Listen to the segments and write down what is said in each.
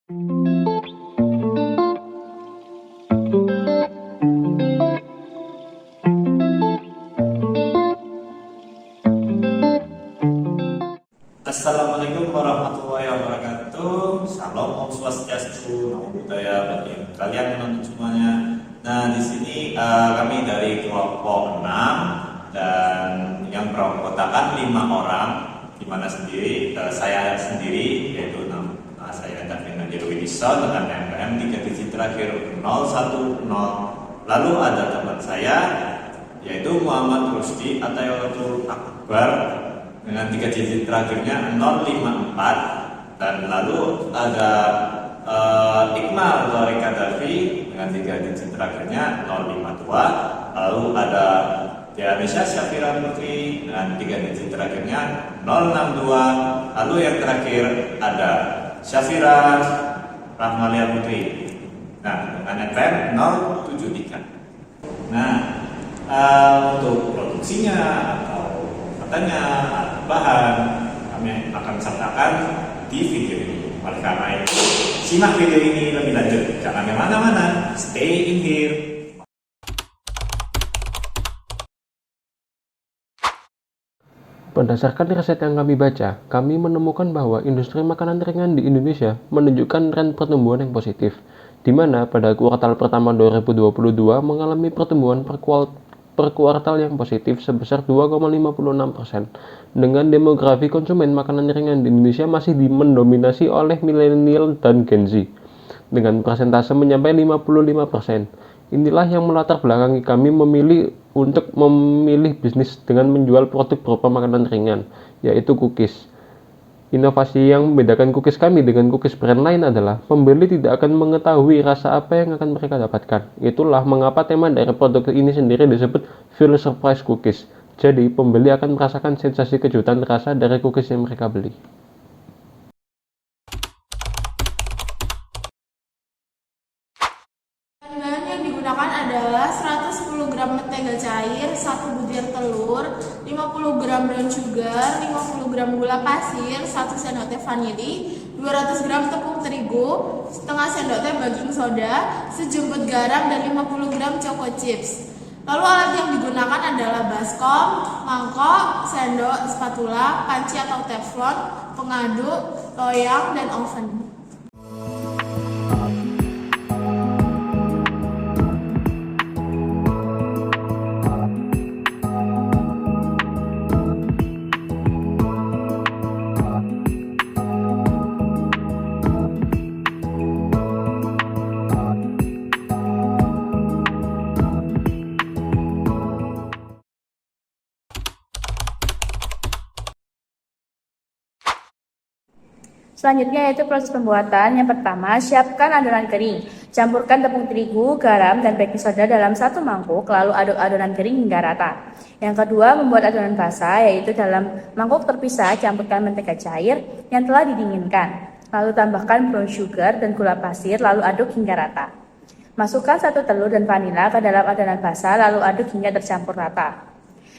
Assalamualaikum warahmatullahi wabarakatuh. Salam Om Swastiastu, Namo Buddhaya bagi kalian teman-teman semuanya. Nah, di sini kami dari kelompok 6 dan yang beranggotakan 5 orang, di mana saya sendiri yaitu saya David Nadir Widison dengan NPM 3 digit terakhir 010. Lalu ada teman saya yaitu Muhammad Rusdi Atayatul Akbar dengan 3 digit terakhirnya 054, dan lalu ada Iqmal Lorika Davi dengan 3 digit terakhirnya 052, lalu ada Dianisha Syafira Putri dengan 3 digit terakhirnya 062, lalu yang terakhir ada Syafira Rahmalia Putri dengan NPM 073. Nah, untuk produksinya atau katanya bahan kami akan sertakan di video ini. Oleh karena itu, simak video ini lebih lanjut. Jangan kemana-mana, stay in here. Berdasarkan riset yang kami baca, kami menemukan bahwa industri makanan ringan di Indonesia menunjukkan tren pertumbuhan yang positif, di mana pada kuartal pertama 2022 mengalami pertumbuhan per kuartal yang positif sebesar 2,56%. Dengan demografi konsumen makanan ringan di Indonesia masih mendominasi oleh milenial dan Gen Z, dengan persentase mencapai 55%. Inilah yang melatar belakangi kami untuk memilih bisnis dengan menjual produk berupa makanan ringan, yaitu cookies. Inovasi yang membedakan cookies kami dengan cookies brand lain adalah pembeli tidak akan mengetahui rasa apa yang akan mereka dapatkan. Itulah mengapa tema dari produk ini sendiri disebut Feel Surprise Cookies. Jadi, pembeli akan merasakan sensasi kejutan rasa dari cookies yang mereka beli. Bahan yang digunakan adalah 110 gram mentega cair, 1 butir telur, 50 gram brown sugar, 50 gram gula pasir, 1 sendok teh vanili, 200 gram tepung terigu, setengah sendok teh baking soda, sejumput garam, dan 50 gram choco chips. Lalu alat yang digunakan adalah baskom, mangkok, sendok, spatula, panci atau teflon, pengaduk, loyang, dan oven. Selanjutnya yaitu proses pembuatan. Yang pertama, siapkan adonan kering. Campurkan tepung terigu, garam, dan baking soda dalam 1 mangkuk, lalu aduk adonan kering hingga rata. Yang kedua, membuat adonan basah, yaitu dalam mangkuk terpisah, campurkan mentega cair yang telah didinginkan. Lalu tambahkan brown sugar dan gula pasir, lalu aduk hingga rata. Masukkan 1 telur dan vanila ke dalam adonan basah, lalu aduk hingga tercampur rata.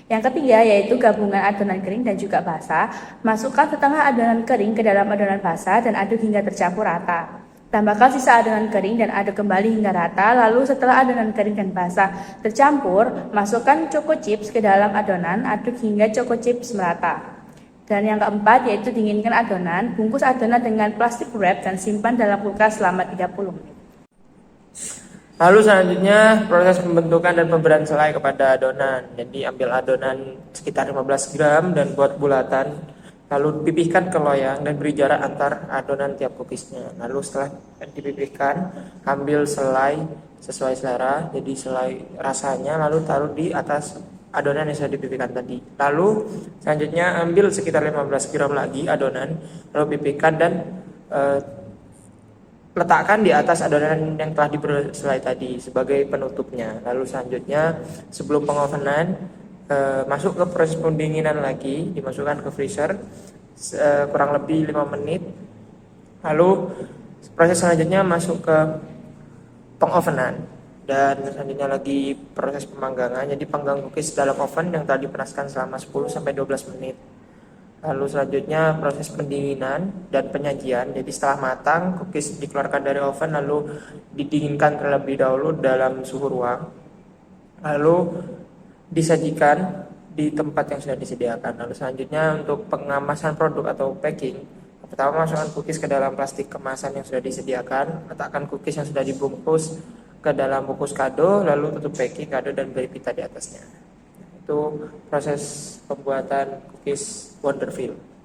Yang ketiga yaitu gabungan adonan kering dan juga basah. Masukkan setengah adonan kering ke dalam adonan basah dan aduk hingga tercampur rata. Tambahkan sisa adonan kering dan aduk kembali hingga rata. Lalu setelah adonan kering dan basah tercampur, masukkan choco chips ke dalam adonan, aduk hingga choco chips merata. Dan yang keempat yaitu dinginkan adonan, bungkus adonan dengan plastik wrap dan simpan dalam kulkas selama 30 menit. Lalu selanjutnya proses pembentukan dan pemberian selai kepada adonan. Jadi ambil adonan sekitar 15 gram dan buat bulatan. Lalu pipihkan ke loyang dan beri jarak antar adonan tiap cookiesnya. Lalu setelah dipipihkan, ambil selai sesuai selera. Jadi selai rasanya lalu taruh di atas adonan yang sudah dipipihkan tadi. Lalu selanjutnya ambil sekitar 15 gram lagi adonan, lalu pipihkan dan letakkan di atas adonan yang telah diberi selai tadi sebagai penutupnya. Lalu selanjutnya sebelum pengovenan masuk ke proses pendinginan lagi, dimasukkan ke freezer kurang lebih 5 menit. Lalu proses selanjutnya masuk ke pengovenan dan selanjutnya lagi proses pemanggangan. Jadi panggang cookies dalam oven yang telah dipanaskan selama 10 sampai 12 menit. Lalu selanjutnya proses pendinginan dan penyajian. Jadi setelah matang, cookies dikeluarkan dari oven lalu didinginkan terlebih dahulu dalam suhu ruang. Lalu disajikan di tempat yang sudah disediakan. Lalu selanjutnya untuk pengemasan produk atau packing, pertama masukkan cookies ke dalam plastik kemasan yang sudah disediakan, letakkan cookies yang sudah dibungkus ke dalam bungkus kado, lalu tutup packing kado dan beri pita di atasnya. Itu proses pembuatan cookies Wonderfeel.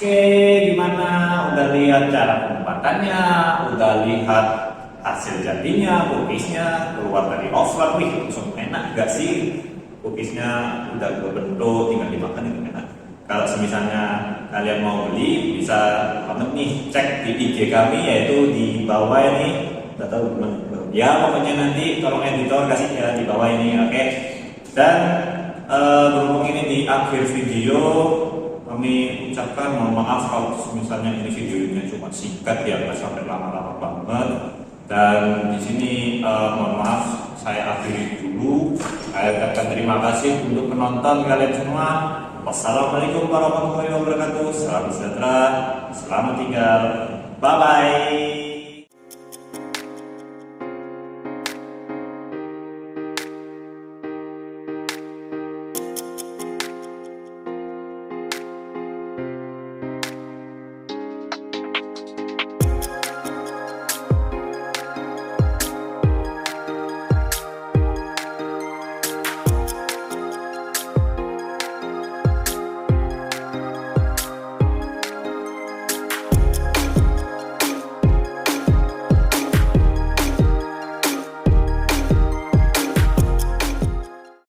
Oke, gimana? Udah lihat cara pembuatannya, udah lihat hasil jadinya, cookiesnya keluar dari oven, wih langsung enak gak sih? Cookiesnya udah berbentuk, tinggal dimakan itu enak. Kalau misalnya kalian mau beli, bisa banget nih cek di IG kami, yaitu di bawah ini. Nggak tahu gimana. Ya pokoknya nanti tolong editor kasih ya di bawah ini, oke? Dan berhubung ini di akhir video, kami ucapkan mohon maaf kalau misalnya ini videonya cuma singkat ya, nggak sampai lama-lama banget. Dan di sini mohon maaf, saya akhiri dulu. Saya ucapkan terima kasih untuk penonton kalian semua. Wassalamualaikum warahmatullahi wabarakatuh. Salam sejahtera, selamat tinggal, bye bye.